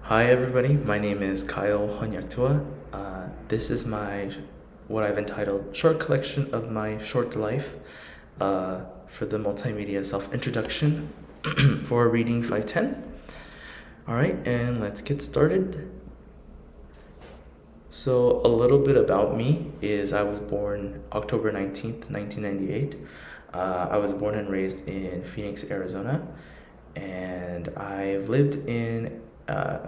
Hi everybody, my name is Kyle Honyaktua. This is what I've entitled Short Collection of My Short Life for the Multimedia Self-Introduction for Reading 510. Alright, and let's get started. So a little bit about me is I was born October 19th, 1998. I was born and raised in Phoenix, Arizona, and I've lived in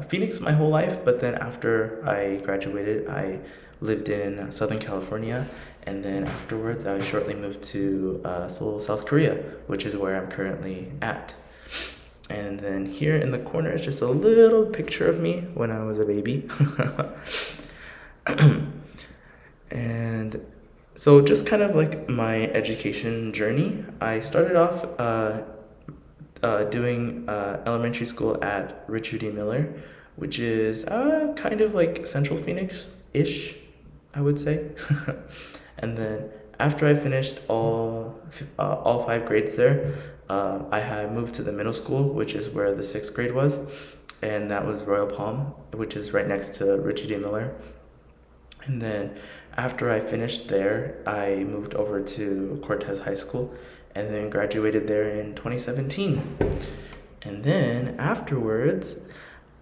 Phoenix my whole life, but then after I graduated, I lived in Southern California, and then afterwards I shortly moved to Seoul, South Korea, which is where I'm currently at. And then here in the corner is just a little picture of me when I was a baby. And so just kind of like my education journey, I started off doing elementary school at Richard E. Miller, which is kind of like Central Phoenix-ish, I would say. And then after I finished all 5 grades there, I had moved to the middle school, which is where the 6th grade was, and that was Royal Palm, which is right next to Richard E. Miller. And then after I finished there, I moved over to Cortez High School and then graduated there in 2017. And then afterwards,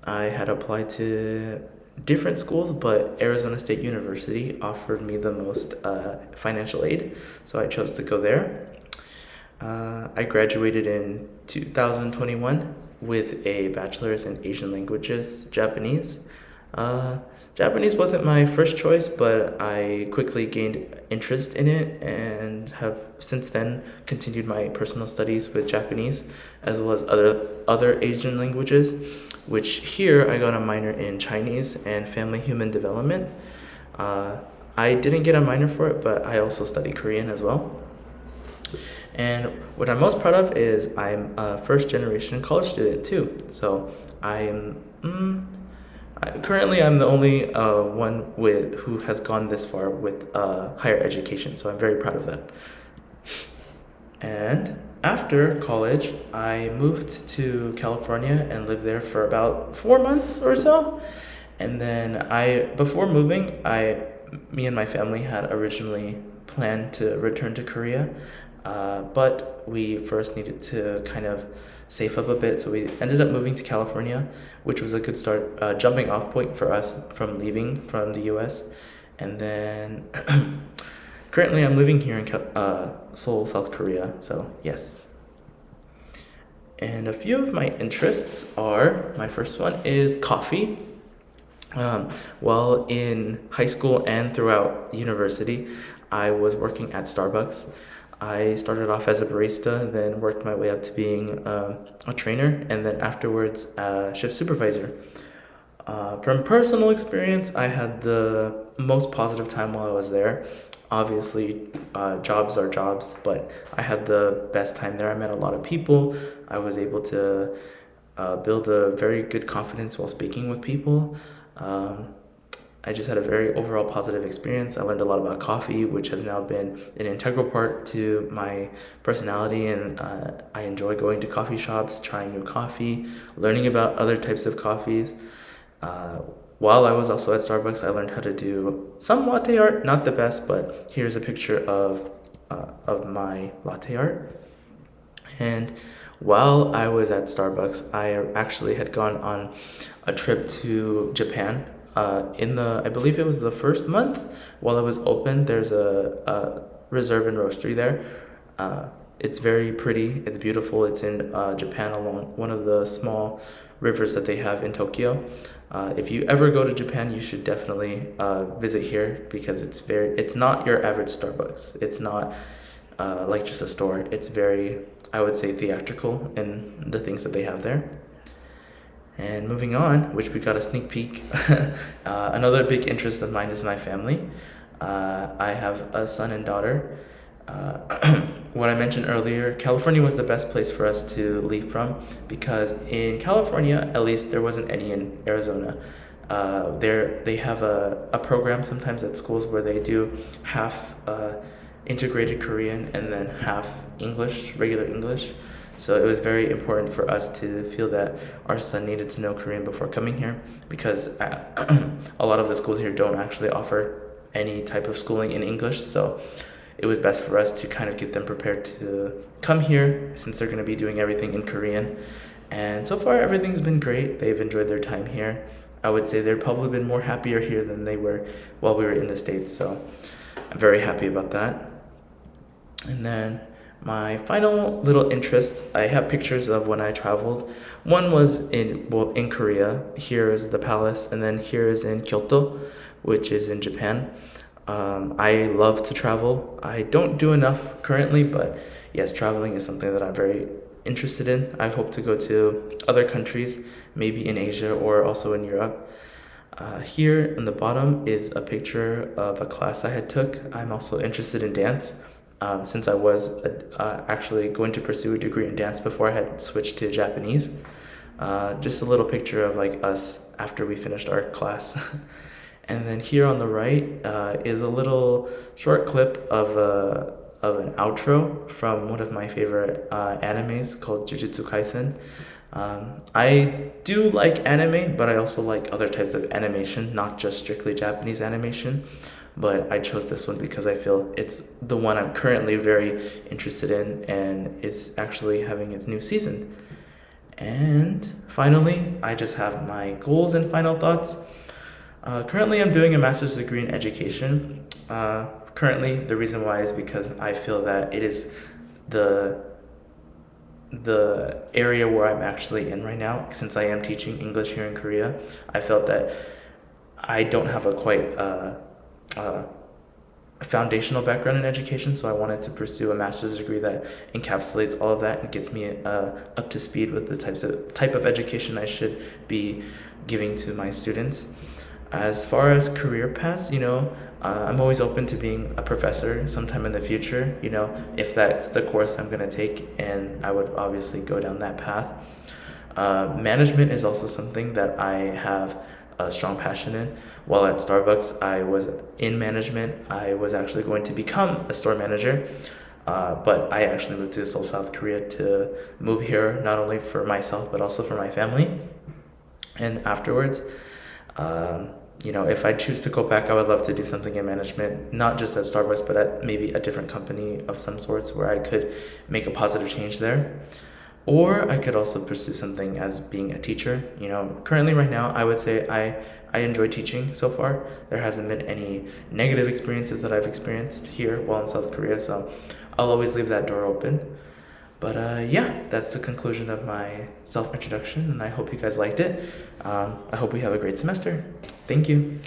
I had applied to different schools, but Arizona State University offered me the most financial aid, so I chose to go there. I graduated in 2021 with a bachelor's in Asian languages, Japanese. Japanese wasn't my first choice, but I quickly gained interest in it and have since then continued my personal studies with Japanese as well as other Asian languages, which here I got a minor in Chinese and Family Human Development. I didn't get a minor for it, but I also study Korean as well. And what I'm most proud of is I'm a first generation college student too. So currently I'm the only one who has gone this far with higher education. So I'm very proud of that. And after college, I moved to California and lived there for about 4 months or so. And then before moving, me and my family had originally planned to return to Korea. But we first needed to kind of save up a bit, so we ended up moving to California, which was a good jumping off point for us from leaving from the US. And then currently I'm living here in Seoul, South Korea, so yes. And a few of my interests are, my first one is coffee. While in high school and throughout university, I was working at Starbucks. I started off as a barista, then worked my way up to being a trainer, and then afterwards shift supervisor. From personal experience, I had the most positive time while I was there. Obviously, jobs are jobs, but I had the best time there. I met a lot of people. I was able to build a very good confidence while speaking with people. I just had a very overall positive experience. I learned a lot about coffee, which has now been an integral part to my personality, and I enjoy going to coffee shops, trying new coffee, learning about other types of coffees. While I was also at Starbucks, I learned how to do some latte art, not the best, but here's a picture of my latte art. And while I was at Starbucks, I actually had gone on a trip to Japan. I believe it was the first month while it was open. There's a reserve and roastery there. It's very pretty. It's beautiful. It's in Japan along one of the small rivers that they have in Tokyo. If you ever go to Japan, you should definitely visit here because it's not your average Starbucks. It's not like just a store. It's very, I would say, theatrical in the things that they have there. And moving on, which we got a sneak peek, another big interest of mine is my family. I have a son and daughter. What I mentioned earlier, California was the best place for us to leave from because in California, at least, there wasn't any in Arizona. They have a program sometimes at schools where they do half integrated Korean and then half English, regular English. So it was very important for us to feel that our son needed to know Korean before coming here, because a lot of the schools here don't actually offer any type of schooling in English. So it was best for us to kind of get them prepared to come here, since they're going to be doing everything in Korean. And so far, everything's been great. They've enjoyed their time here. I would say they've probably been more happier here than they were while we were in the States. So I'm very happy about that. And then my final little interest, I have pictures of when I traveled. One was in Korea. Here is the palace, and then here is in Kyoto, which is in Japan. I love to travel. I don't do enough currently, but yes, traveling is something that I'm very interested in. I hope to go to other countries, maybe in Asia or also in Europe. Here in the bottom is a picture of a class I had took. I'm also interested in dance. Since I was actually going to pursue a degree in dance before I had switched to Japanese. Just a little picture of like us after we finished our class. And then here on the right is a little short clip of an outro from one of my favorite animes called Jujutsu Kaisen. I do like anime, but I also like other types of animation, not just strictly Japanese animation. But I chose this one because I feel it's the one I'm currently very interested in, and it's actually having its new season. And finally, I just have my goals and final thoughts. Currently, I'm doing a master's degree in education. Currently, the reason why is because I feel that it is the area where I'm actually in right now. Since I am teaching English here in Korea, I felt that I don't have a quite a foundational background in education, so I wanted to pursue a master's degree that encapsulates all of that and gets me up to speed with the type of education I should be giving to my students. As far as career paths, I'm always open to being a professor sometime in the future, if that's the course I'm going to take, and I would obviously go down that path. Management is also something that I have a strong passion in. While at Starbucks, I was in management. I was actually going to become a store manager, but I actually moved to Seoul, South Korea to move here, not only for myself, but also for my family. And afterwards, if I choose to go back, I would love to do something in management, not just at Starbucks, but at maybe a different company of some sorts where I could make a positive change there. Or I could also pursue something as being a teacher. Currently right now, I would say I enjoy teaching so far. There hasn't been any negative experiences that I've experienced here while in South Korea, so I'll always leave that door open. But yeah, that's the conclusion of my self-introduction, and I hope you guys liked it. I hope we have a great semester. Thank you.